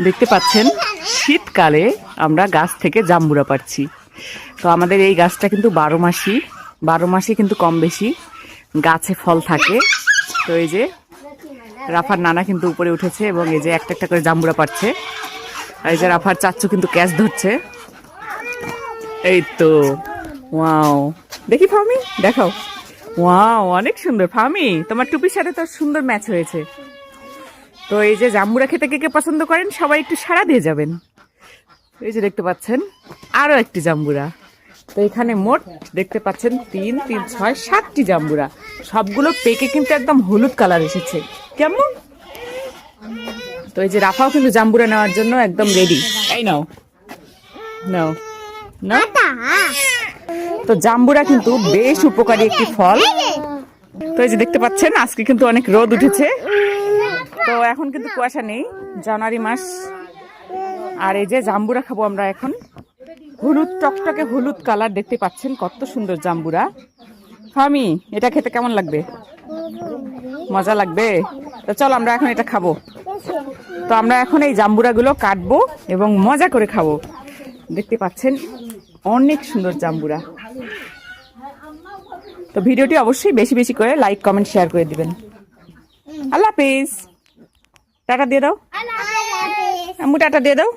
দেখতে পাচ্ছেন শীতকালে আমরা গাছ থেকে জাম্বুরা পাচ্ছি। তো আমাদের এই গাছটা কিন্তু 12 মাসই কিন্তু কম বেশি গাছে ফল থাকে। তো এই যে রাফার নানা কিন্তু উপরে উঠেছে এবং এই যে একটা একটা করে জাম্বুরা পাচ্ছে। আর এই যে রাফার চাচ্চু কিন্তু ক্যাচ ধরছে। এই তো ওয়াও, দেখি ফামি দেখাও। ওয়াও, অনেক সুন্দর ফামি, তোমার টুপির সাথে তো সুন্দর ম্যাচ হয়েছে। তো এই যে জাম্বুরা খেতে কে কে পছন্দ করেন সবাই একটু সাড়া দিয়ে যাবেন। এই যে দেখতে পাচ্ছেন আরো একটি জাম্বুরা। তো এখানে মোট দেখতে পাচ্ছেন 3, 3, 6, 7টি জাম্বুরা। সবগুলো পেকে কিন্তু একদম হলুদ কালার এসেছে কেমন। তো এই যে রাফাও কিন্তু জাম্বুরা নেওয়ার জন্য একদম রেডি। এই নাও নাও না। তো জাম্বুরা কিন্তু বেশ উপকারী একটি ফল। তো এই যে দেখতে পাচ্ছেন আজকে কিন্তু অনেক রোদ উঠেছে। তো এখন কিন্তু কুয়াশা নেই, জানুয়ারি মাস। আর এই যে জাম্বুরা খাবো আমরা এখন। হলুদ টকটকে হলুদ কালার, দেখতে পাচ্ছেন কত সুন্দর জাম্বুরা। ফামি, এটা খেতে কেমন লাগবে? মজা লাগবে। তো চল আমরা এখন এটা খাবো। তো আমরা এখন এই জাম্বুরাগুলো কাটবো এবং মজা করে খাবো। দেখতে পাচ্ছেন অনেক সুন্দর জাম্বুরা। তো ভিডিওটি অবশ্যই বেশি বেশি করে লাইক, কমেন্ট, শেয়ার করে দিবেন। আল্লাহ হাফেজ। টাটা দিয়ে দাও আম্মু, টাটা দিয়ে দাও।